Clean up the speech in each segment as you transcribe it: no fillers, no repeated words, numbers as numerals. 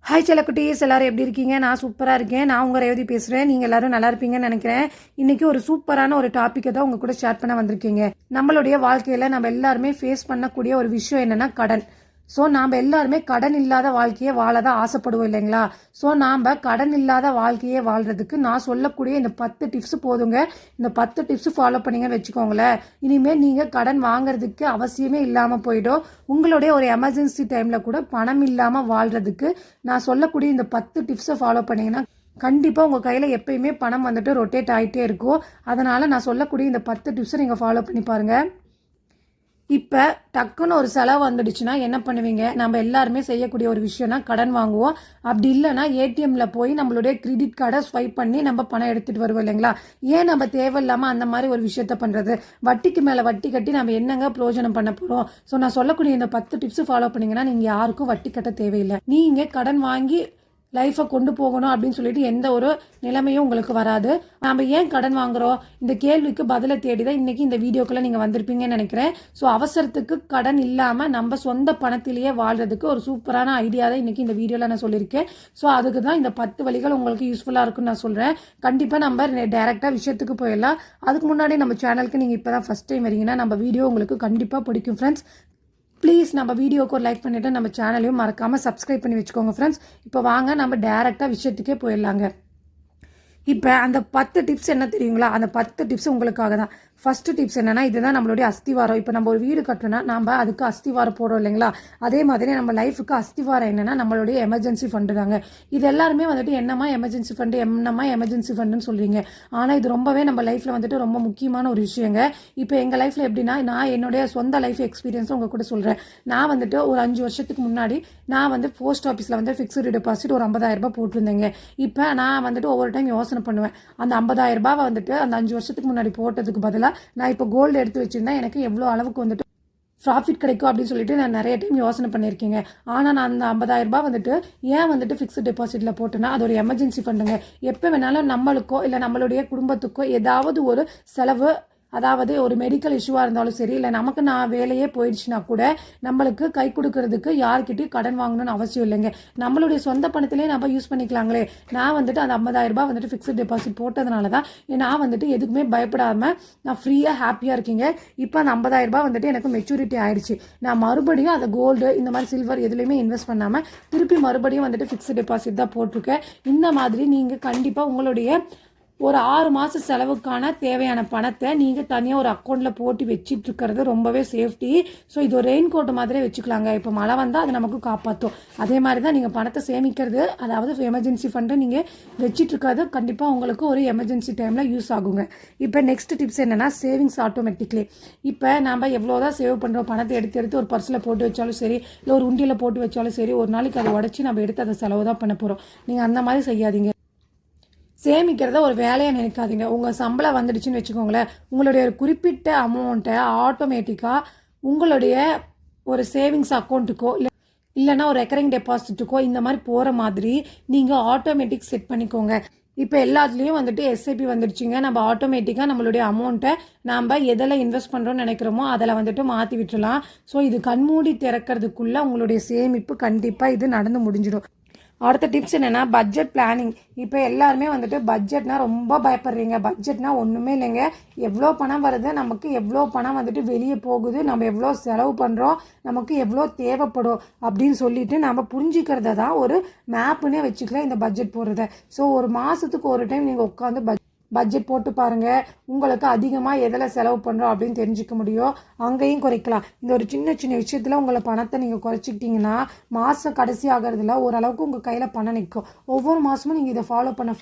Hi செல்லக்குட்டீஸ், எல்லோரும் எப்படி இருக்கீங்க? நான் சூப்பராக இருக்கேன். நான் உங்கள் ரேவதி பேசுகிறேன். நீங்கள் எல்லோரும் நல்லா இருப்பீங்கன்னு நினைக்கிறேன். இன்றைக்கி ஒரு சூப்பரான ஒரு டாப்பிக்கை தான் உங்கள் கூட ஷேர் பண்ண வந்திருக்கீங்க. நம்மளுடைய வாழ்க்கையில் நம்ம எல்லாருமே ஃபேஸ் பண்ணக்கூடிய ஒரு விஷயம் என்னென்னா கடன். ஸோ நாம் எல்லாருமே கடன் இல்லாத வாழ்க்கையை வாழ தான் ஆசைப்படுவோம் இல்லைங்களா? ஸோ நாம் கடன் இல்லாத வாழ்க்கையை வாழ்கிறதுக்கு நான் சொல்லக்கூடிய இந்த 10 டிப்ஸ் போதுங்க. இந்த 10 டிப்ஸ் ஃபாலோ பண்ணிங்கன்னு வச்சுக்கோங்களேன். இனிமேல் நீங்கள் கடன் வாங்குறதுக்கு அவசியமே இல்லாமல் போயிடும். உங்களுடைய ஒரு எமர்ஜென்சி டைமில் கூட பணம் இல்லாமல் வாழ்கிறதுக்கு நான் சொல்லக்கூடிய இந்த 10 டிப்ஸை ஃபாலோ பண்ணிங்கன்னா கண்டிப்பாக உங்கள் கையில் எப்பயுமே பணம் வந்துட்டு ரொட்டேட் ஆகிட்டே இருக்கும். அதனால் நான் சொல்லக்கூடிய இந்த 10 டிப்ஸை நீங்கள் ஃபாலோ பண்ணி பாருங்கள். இப்போ டக்குன்னு ஒரு செலவு வந்துடுச்சுன்னா என்ன பண்ணுவீங்க? நம்ம எல்லாருமே செய்யக்கூடிய ஒரு விஷயம்னா கடன் வாங்குவோம். அப்படி இல்லைன்னா ஏடிஎம்மில் போய் நம்மளுடைய கிரெடிட் கார்டை ஸ்வைப் பண்ணி நம்ம பணம் எடுத்துகிட்டு வருவோம் இல்லைங்களா? ஏன் நம்ம தேவையில்லாமல் அந்த மாதிரி ஒரு விஷயத்த பண்ணுறது? வட்டிக்கு மேலே வட்டி கட்டி நம்ம என்னங்க பிரயோஜனம் பண்ண போகிறோம்? ஸோ நான் சொல்லக்கூடிய இந்த 10 டிப்ஸ் ஃபாலோ பண்ணிங்கன்னா நீங்கள் யாருக்கும் வட்டி கட்ட தேவையில்லை. நீங்கள் கடன் வாங்கி லைஃப்பை கொண்டு போகணும் அப்படின்னு சொல்லிட்டு எந்த ஒரு நிலைமையும் உங்களுக்கு வராது. நாம் ஏன் கடன் வாங்குகிறோம்? இந்த கேள்விக்கு பதிலை தேடி தான் இன்றைக்கி இந்த வீடியோக்குள்ளே நீங்கள் வந்திருப்பீங்கன்னு நினைக்கிறேன். ஸோ அவசரத்துக்கு கடன் இல்லாமல் நம்ம சொந்த பணத்திலேயே வாழ்கிறதுக்கு ஒரு சூப்பரான ஐடியா தான் இன்றைக்கி இந்த வீடியோவில் நான் சொல்லியிருக்கேன். ஸோ அதுக்கு தான் இந்த 10 வழிகள் உங்களுக்கு யூஸ்ஃபுல்லாக இருக்குன்னு நான் சொல்கிறேன். கண்டிப்பாக நம்ம டேரெக்டாக விஷயத்துக்கு போயிடலாம். அதுக்கு முன்னாடி நம்ம சேனலுக்கு நீங்கள் இப்போ தான் ஃபஸ்ட் டைம் வரீங்கன்னா நம்ம வீடியோ உங்களுக்கு கண்டிப்பாக பிடிக்கும் ஃப்ரெண்ட்ஸ். ப்ளீஸ் நம்ம வீடியோக்கு ஒரு லைக் பண்ணிவிட்டு நம்ம சேனலையும் மறக்காமல் சப்ஸ்கிரைப் பண்ணி வச்சுக்கோங்க ஃப்ரெண்ட்ஸ். இப்போ வாங்க நம்ம டேரெக்டாக விஷயத்துக்கே போயிடலாங்க. இப்போ அந்த 10 டிப்ஸ் என்ன தெரியுங்களா? அந்த 10 டிப்ஸ் உங்களுக்காக தான். ஃபஸ்ட்டு டிப்ஸ் என்னென்னா, இதுதான் நம்மளுடைய அஸ்திவாரம். இப்போ நம்ம ஒரு வீடு கட்டுறோன்னா நம்ம அதுக்கு அஸ்திவாரம் போடுறோம் இல்லைங்களா? அதே மாதிரி நம்ம லைஃபுக்கு அஸ்திவாரம் என்னென்னா நம்மளுடைய எமர்ஜென்சி ஃபண்டு தாங்க. இது எல்லாருமே வந்துட்டு என்னம்மா எமர்ஜென்சி ஃபண்டுன்னு சொல்கிறீங்க. ஆனால் இது ரொம்பவே நம்ம லைஃப்பில் வந்துட்டு ரொம்ப முக்கியமான ஒரு விஷயங்க. இப்போ எங்கள் லைஃப்பில் எப்படின்னா, நான் என்னுடைய சொந்த லைஃப் எக்ஸ்பீரியன்ஸும் உங்கள் கூட சொல்கிறேன். நான் வந்துட்டு ஒரு 5 வருஷத்துக்கு முன்னாடி நான் வந்து போஸ்ட் ஆஃபீஸில் வந்து ஃபிக்ஸ்டு டெபாசிட் ஒரு 50,000 ரூபாய் போட்டிருந்தேங்க. இப்போ நான் வந்துட்டு ஒவ்வொரு டைம் யோசனை பண்ணுவேன், அந்த 50,000 ரூபாவை வந்துட்டு அந்த 5 வருஷத்துக்கு முன்னாடி போட்டதுக்கு பதிலாக நான் இப்போ கோல்டு எடுத்து வச்சுருந்தா எனக்கு எவ்வளோ அளவுக்கு வந்துட்டு ப்ராஃபிட் கிடைக்கும் அப்படின்னு சொல்லிட்டு நான் நிறைய டைம் யோசனை பண்ணியிருக்கேங்க. ஆனால் நான் அந்த 50,000 ரூபாய் வந்துட்டு ஏன் வந்துட்டு ஃபிக்ஸ்டு டெபாசிட்டில் போட்டேன்னா அது ஒரு எமர்ஜென்சி ஃபண்டுங்க. எப்போ வேணாலும் நம்மளுக்கோ இல்லை நம்மளுடைய குடும்பத்துக்கோ ஏதாவது ஒரு செலவு, அதாவது ஒரு மெடிக்கல் இஷ்யூவாக இருந்தாலும் சரி, இல்லை நமக்கு நான் வேலையே போயிடுச்சுன்னா கூட நம்மளுக்கு கை கொடுக்கறதுக்கு யார்கிட்டையும் கடன் வாங்கணும்னு அவசியம் இல்லைங்க. நம்மளுடைய சொந்த பணத்திலே நம்ம யூஸ் பண்ணிக்கலாங்களே. நான் வந்துட்டு அந்த 50,000 ரூபாய் வந்துட்டு ஃபிக்ஸ்டு டெபாசிட் போட்டதுனால தான் நான் வந்துட்டு எதுக்குமே பயப்படாமல் நான் ஃப்ரீயாக ஹாப்பியாக இருக்கீங்க. இப்போ அந்த 50,000 ரூபாய் வந்துட்டு எனக்கு மெச்சூரிட்டி ஆயிடுச்சு. நான் மறுபடியும் அதை கோல்டு இந்த மாதிரி சில்வர் எதுலேயுமே இன்வெஸ்ட் பண்ணாமல் திருப்பி மறுபடியும் வந்துட்டு ஃபிக்ஸ்டு டெபாசிட் தான் போட்டிருக்கேன். இந்த மாதிரி நீங்கள் கண்டிப்பாக உங்களுடைய ஒரு 6 மாத செலவுக்கான தேவையான பணத்தை நீங்கள் தனியாக ஒரு அக்கௌண்ட்டில் போட்டு வச்சிட்டு இருக்கிறது ரொம்பவே சேஃப்டி. ஸோ இது ஒரு ரெயின் கோட் மாதிரியே வச்சுக்கலாங்க. இப்போ மழை வந்தால் அது நமக்கு காப்பாற்றும். அதே மாதிரி தான் நீங்கள் பணத்தை சேமிக்கிறது, அதாவது எமர்ஜென்சி ஃபண்டை நீங்கள் வச்சிட்ருக்கிறது கண்டிப்பாக உங்களுக்கு ஒரு எமர்ஜென்சி டைமில் யூஸ் ஆகுங்க. இப்போ நெக்ஸ்ட் டிப்ஸ் என்னென்னா சேவிங்ஸ் ஆட்டோமேட்டிக்லி. இப்போ நம்ம எவ்வளோ தான் சேவ் பண்ணுறோம், பணத்தை எடுத்து ஒரு பர்ஸில் போட்டு வச்சாலும் சரி, இல்லை ஒரு உண்டியில் போட்டு வச்சாலும் சரி, ஒரு நாளைக்கு அதை உடச்சி நம்ம எடுத்து அதை செலவு தான் பண்ண போகிறோம். நீங்கள் அந்த மாதிரி செய்யாதீங்க. சேமிக்கிறத ஒரு வேலையாக நினைக்காதீங்க. உங்கள் சம்பளம் வந்துடுச்சுன்னு வச்சுக்கோங்களேன், உங்களுடைய ஒரு குறிப்பிட்ட அமௌண்ட்டை ஆட்டோமேட்டிக்காக உங்களுடைய ஒரு சேவிங்ஸ் அக்கௌண்ட்டுக்கோ இல்லைன்னா ஒரு ரெக்கரிங் டெபாசிட்டுக்கோ இந்த மாதிரி போகிற மாதிரி நீங்கள் ஆட்டோமேட்டிக் செட் பண்ணிக்கோங்க. இப்போ எல்லாத்துலேயும் வந்துட்டு எஸ்ஐபி வந்துடுச்சுங்க. நம்ம ஆட்டோமேட்டிக்காக நம்மளுடைய அமௌண்ட்டை நம்ம எதில் இன்வெஸ்ட் பண்ணுறோன்னு நினைக்கிறோமோ அதில் வந்துட்டு மாற்றி விட்டுலாம். ஸோ இது கண்மூடி திறக்கிறதுக்குள்ளே உங்களுடைய சேமிப்பு கண்டிப்பாக இது நடந்து முடிஞ்சிடும். அடுத்த டிப்ஸ் என்னென்னா பட்ஜெட் பிளானிங். இப்போ எல்லாருமே வந்துட்டு பட்ஜெட்னா ரொம்ப பயப்படுறீங்க. பட்ஜெட்னா ஒன்றுமே இல்லைங்க. எவ்வளோ பணம் வருது, நமக்கு எவ்வளோ பணம் வந்துட்டு வெளியே போகுது, நம்ம எவ்வளோ செலவு பண்ணுறோம், நமக்கு எவ்வளோ தேவைப்படும் அப்படின்னு சொல்லிட்டு நம்ம புரிஞ்சிக்கிறத தான் ஒரு மேப்புன்னே வச்சுக்கலாம் இந்த பட்ஜெட் போடுறத. ஸோ ஒரு மாதத்துக்கு ஒரு டைம் நீங்கள் உட்காந்து பட்ஜெட் போட்டு பாருங்கள். உங்களுக்கு அதிகமாக எதில் செலவு பண்ணுறோம் அப்படின்னு தெரிஞ்சுக்க முடியும். அங்கேயும் குறைக்கலாம். இந்த ஒரு சின்ன சின்ன விஷயத்தில் உங்களை பணத்தை நீங்கள் குறைச்சிக்கிட்டிங்கன்னா மாதம் கடைசி ஆகிறதுல ஓரளவுக்கு உங்கள் கையில் பணம் நிற்கும். ஒவ்வொரு மாதமும் நீங்கள் இதை ஃபாலோ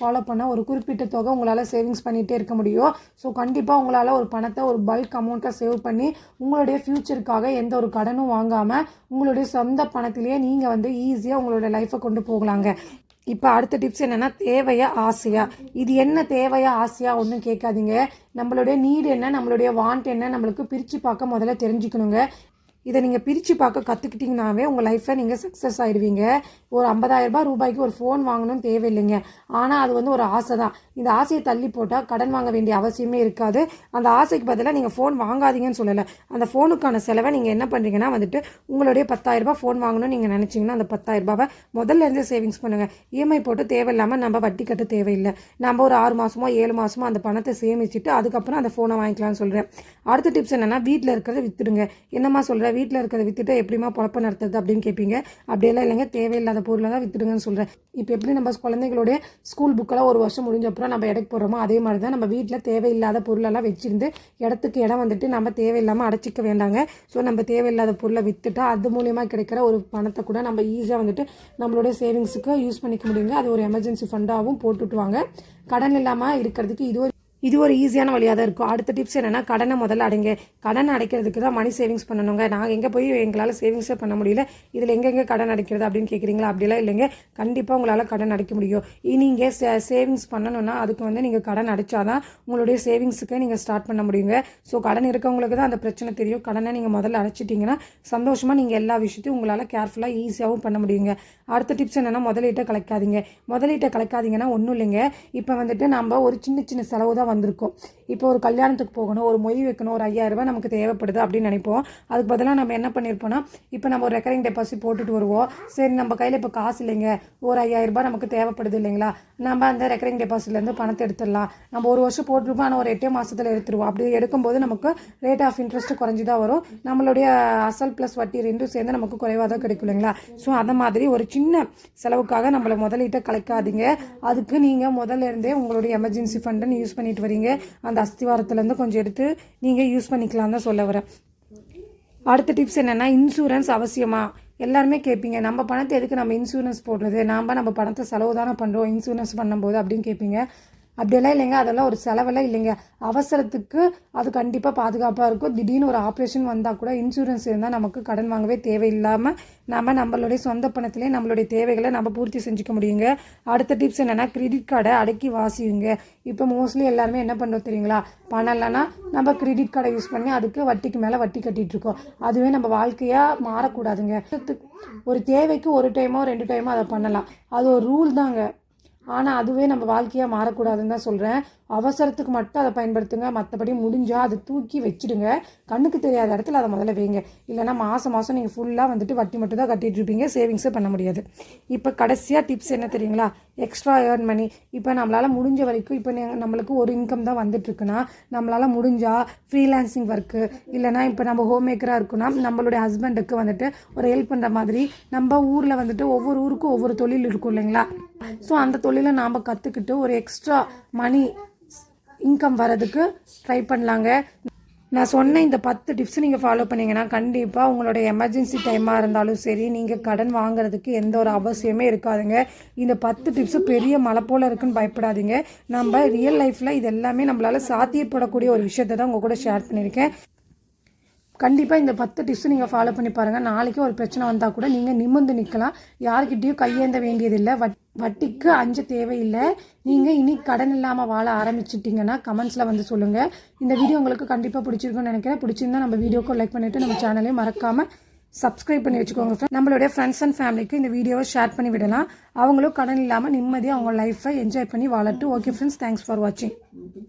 பண்ண ஒரு குறிப்பிட்ட தொகை உங்களால் சேவிங்ஸ் பண்ணிகிட்டே இருக்க முடியும். ஸோ கண்டிப்பாக உங்களால் ஒரு பணத்தை ஒரு பல்க் அமௌண்ட்டாக சேவ் பண்ணி உங்களுடைய ஃப்யூச்சருக்காக எந்த ஒரு கடனும் வாங்காமல் உங்களுடைய சொந்த பணத்திலேயே நீங்கள் வந்து ஈஸியாக உங்களோட லைஃப்பை கொண்டு போகலாங்க. இப்போ அடுத்த டிப்ஸ் என்னென்னா தேவையா ஆசையா. இது என்ன தேவையா ஆசையா ஒன்றும் கேட்காதீங்க. நம்மளுடைய நீடு என்ன, நம்மளுடைய வாண்ட் என்ன, நம்மளுக்கு பிரித்து பார்க்க முதல்ல தெரிஞ்சுக்கணுங்க. இதை நீங்கள் பிரித்து பார்க்க கற்றுக்கிட்டிங்கனாவே உங்கள் லைஃப்பில் நீங்கள் சக்ஸஸ் ஆகிடுவீங்க. ஒரு 50,000 ரூபாய்க்கு ஒரு ஃபோன் வாங்கணும்னு தேவையில்லைங்க. ஆனால் அது வந்து ஒரு ஆசை தான். இந்த ஆசையை தள்ளி போட்டால் கடன் வாங்க வேண்டிய அவசியமே இருக்காது. அந்த ஆசைக்கு பதிலாக நீங்கள் ஃபோன் வாங்காதீங்கன்னு சொல்லலை. அந்த ஃபோனுக்கான செலவை நீங்கள் என்ன பண்ணுறீங்கன்னா வந்துட்டு உங்களுடைய 10,000 ஃபோன் வாங்கணும்னு நீங்கள் நினச்சிங்கன்னா அந்த 10,000 முதல்ல இருந்து சேவிங்ஸ் பண்ணுங்கள். இஎம்ஐ போட்டு தேவையில்லாமல் நம்ம வட்டி கட்ட தேவையில்லை. நம்ம ஒரு 6 மாதமோ 7 மாதமோ அந்த பணத்தை சேமிச்சுட்டு அதுக்கப்புறம் அந்த ஃபோனை வாங்கிக்கலாம்னு சொல்கிறேன். அடுத்த டிப்ஸ் என்னென்னா, வீட்டில் இருக்கிறத விற்றுடுங்க. என்னம்மா சொல்கிறேன், வீட்டில் இருக்கிறத விற்றுட்டு எப்படிமா பொழப்ப நடத்துறது அப்படின்னு கேட்பீங்க. அப்படியெல்லாம் இல்லைங்க, தேவையில்லாத பொருளை தான் விற்றுடுங்கன்னு சொல்கிறேன். இப்போ எப்படி நம்ம குழந்தைங்களுடைய ஸ்கூல் புக்கெல்லாம் ஒரு வருஷம் முடிஞ்ச அப்புறம் நம்ம இடக்கு போடுறோமோ அதே மாதிரி தான் நம்ம வீட்டில் தேவையில்லாத பொருளெல்லாம் வச்சுருந்து இடத்துக்கு இடம் வந்துட்டு நம்ம தேவையில்லாமல் அடைச்சிக்க வேண்டாங்க. ஸோ நம்ம தேவையில்லாத பொருளை விற்றுட்டா அது மூலியமாக கிடைக்கிற ஒரு பணத்தை கூட நம்ம ஈஸியாக வந்துட்டு நம்மளுடைய சேவிங்ஸுக்கு யூஸ் பண்ணிக்க முடியுங்க. அது ஒரு எமர்ஜென்சி ஃபண்டாகவும் போட்டுவிட்டுவாங்க. கடன் இல்லாமல் இருக்கிறதுக்கு இது ஒரு ஈஸியான வழியாக தான் இருக்கும். அடுத்த டிப்ஸ் என்னென்னா, கடனை முதல்ல அடைங்க. கடன் அடைக்கிறதுக்கு தான் மணி சேவிங்ஸ் பண்ணணுங்க. நாங்கள் எங்கே போய் எங்களால் சேவிங்ஸே பண்ண முடியல, இதில் எங்கெங்கே கடன் அடைக்கிறது அப்படின்னு கேட்குறீங்களா? அப்படிலாம் இல்லைங்க, கண்டிப்பாக உங்களால் கடன் அடைக்க முடியும். நீங்கள் சேவிங்ஸ் பண்ணணும்னா அதுக்கு வந்து நீங்கள் கடன் அடைச்சாதான் உங்களுடைய சேவிங்ஸுக்கு நீங்கள் ஸ்டார்ட் பண்ண முடியுங்க. ஸோ கடன் இருக்கவங்களுக்கு தான் அந்த பிரச்சனை தெரியும். கடனை நீங்கள் முதல்ல அடைச்சிட்டிங்கன்னா சந்தோஷமாக நீங்கள் எல்லா விஷயத்தையும் உங்களால் கேர்ஃபுல்லாக ஈஸியாகவும் பண்ண முடியுங்க. அடுத்த டிப்ஸ் என்னென்னா, முதலீட்டை கலைக்காதீங்கன்னா ஒன்றும் இல்லைங்க. இப்போ வந்துட்டு நம்ம ஒரு சின்ன சின்ன செலவு தான் வந்திருக்கும். இப்போ ஒரு கல்யாணத்துக்கு போகணும், ஒரு மொய் வைக்கணும், ஒரு 5,000 ரூபாய் நமக்கு தேவைப்படுது அப்படின்னு நினைப்போம். அதுக்கு பதிலாக நம்ம என்ன பண்ணியிருப்போம்னா, இப்போ நம்ம ஒரு ரெக்கரிங் டெபாசிட் போட்டுட்டு வருவோம். சரி, நம்ம கையில் இப்போ காசு இல்லைங்க, ஒரு 5,000 ரூபாய் நமக்கு தேவைப்படுது இல்லைங்களா, நம்ம அந்த ரெக்கரிங் டெபாசிட்லேருந்து பணத்தை எடுத்துடலாம். நம்ம ஒரு வருஷம் போட்டிருப்போம், ஆனால் ஒரு 8 மாதத்தில் எடுத்துருவோம். அப்படி எடுக்கும்போது நமக்கு ரேட் ஆஃப் இன்ட்ரெஸ்ட் குறைஞ்சி தான் வரும். நம்மளுடைய அசல் ப்ளஸ் வட்டி ரெண்டும் சேர்ந்து நமக்கு குறைவாக தான் கிடைக்கும் இல்லைங்களா. ஸோ அந்த மாதிரி ஒரு சின்ன செலவுக்காக நம்மளை முதலீட்டை கலைக்காதீங்க. அதுக்கு நீங்கள் முதல்ல இருந்தே உங்களுடைய எமர்ஜென்சி ஃபண்டுன்னு யூஸ் பண்ணிட்டு வரீங்க. அந்த அஸ்திவாரத்துலேருந்து கொஞ்சம் எடுத்து நீங்கள் யூஸ் பண்ணிக்கலாம் தான் சொல்ல வரேன். அடுத்த டிப்ஸ் என்னென்னா, இன்சூரன்ஸ் அவசியமா? எல்லாருமே கேட்பீங்க, நம்ம பணத்தை எதுக்கு நம்ம இன்சூரன்ஸ் போடுறது, நம்ம பணத்தை செலவு தானே பண்ணுறோம் இன்சூரன்ஸ் பண்ணும்போது அப்படின்னு கேட்பீங்க. அப்படியெல்லாம் இல்லைங்க, அதெல்லாம் ஒரு செலவெல்லாம் இல்லைங்க. அவசரத்துக்கு அது கண்டிப்பாக பாதுகாப்பாக இருக்கும். திடீர்னு ஒரு ஆப்ரேஷன் வந்தால் கூட இன்சூரன்ஸ் இருந்தால் நமக்கு கடன் வாங்கவே தேவையில்லாமல் நம்மளுடைய சொந்த பணத்திலே நம்மளுடைய தேவைகளை நம்ம பூர்த்தி செஞ்சுக்க முடியுங்க. அடுத்த டிப்ஸ் என்னென்னா, கிரெடிட் கார்டை அடக்கி வாசியுங்க. இப்போ மோஸ்ட்லி எல்லாருமே என்ன பண்ணுறோம் தெரியுங்களா, பணம் இல்லைன்னா நம்ம கிரெடிட் கார்டை யூஸ் பண்ணி அதுக்கு வட்டிக்கு மேலே வட்டி கட்டிகிட்டு இருக்கோம். அதுவே நம்ம வாழ்க்கையாக மாறக்கூடாதுங்க. ஒரு தேவைக்கு ஒரு டைமோ 2 டைமோ அதை பண்ணலாம், அது ஒரு ரூல் தாங்க. ஆனால் அதுவே நம்ம வாழ்க்கையாக மாறக்கூடாதுன்னு தான் சொல்கிறேன். அவசரத்துக்கு மட்டும் அதை பயன்படுத்துங்க. மற்றபடி முடிஞ்சால் அதை தூக்கி வச்சுடுங்க. கண்ணுக்கு தெரியாத இடத்துல அதை முதல்ல வைங்க. இல்லைனா மாதம் நீங்கள் ஃபுல்லாக வந்துட்டு வட்டி மட்டும் தான் கட்டிகிட்டு இருப்பீங்க, சேவிங்ஸே பண்ண முடியாது. இப்போ கடைசியாக டிப்ஸ் என்ன தெரியுங்களா, எக்ஸ்ட்ரா ஏர்ன் மணி. இப்போ நம்மளால் முடிஞ்ச வரைக்கும் இப்போ நம்மளுக்கு ஒரு இன்கம் தான் வந்துட்டுருக்குன்னா நம்மளால் முடிஞ்சால் ஃப்ரீலான்சிங் ஒர்க்கு, இல்லைனா இப்போ நம்ம ஹோம் மேக்கராக இருக்குன்னா நம்மளுடைய ஹஸ்பண்டுக்கு வந்துட்டு ஒரு ஹெல்ப் பண்ணுற மாதிரி நம்ம ஊரில் வந்துட்டு ஒவ்வொரு ஊருக்கும் ஒவ்வொரு தொழில் இருக்கும் இல்லைங்களா. ஸோ அந்த தொழிலை நாம் கற்றுக்கிட்டு ஒரு எக்ஸ்ட்ரா மணி இன்கம் வரதுக்கு ட்ரை பண்ணலாங்க. நான் சொன்ன இந்த 10 டிப்ஸ் நீங்கள் ஃபாலோ பண்ணிங்கன்னா கண்டிப்பாக உங்களோட எமர்ஜென்சி டைமாக இருந்தாலும் சரி, நீங்கள் கடன் வாங்குறதுக்கு எந்த ஒரு அவசியமே இருக்காதுங்க. இந்த 10 டிப்ஸு பெரிய மலை போல் இருக்குன்னு பயப்படாதீங்க. நம்ம ரியல் லைஃப்பில் இது எல்லாமே நம்மளால் சாத்தியப்படக்கூடிய ஒரு விஷயத்தை தான் உங்கள் கூட ஷேர் பண்ணியிருக்கேன். கண்டிப்பாக இந்த 10 டிப்ஸும் நீங்கள் ஃபாலோ பண்ணி பாருங்கள். நாளைக்கு ஒரு பிரச்சனை வந்தால் கூட நீங்கள் நிமிர்ந்து நிற்கலாம். யார்கிட்டையும் கையேந்த வேண்டியதில்லை. வட்டிக்கு அஞ்ச தேவையில்லை. நீங்கள் இனி கடன் இல்லாமல் வாழ ஆரம்பிச்சிட்டிங்கன்னா கமெண்ட்ஸில் வந்து சொல்லுங்கள். இந்த வீடியோ உங்களுக்கு கண்டிப்பாக பிடிச்சிருக்குன்னு நினைக்கிறேன். பிடிச்சிருந்தா நம்ம வீடியோக்கு லைக் பண்ணிவிட்டு நம்ம சேனலையும் மறக்காமல் சப்ஸ்கிரைப் பண்ணி வச்சுக்கோங்க. நம்மளுடைய ஃப்ரெண்ட்ஸ் அண்ட் ஃபேமிலிக்கு இந்த வீடியோவை ஷேர் பண்ணி விடலாம். அவங்களும் கடன் இல்லாமல் நிம்மதியாக அவங்க லைஃப்பை என்ஜாய் பண்ணி வாழட்டும். ஓகே ஃப்ரெண்ட்ஸ், தேங்க்ஸ் ஃபார் வாட்சிங்.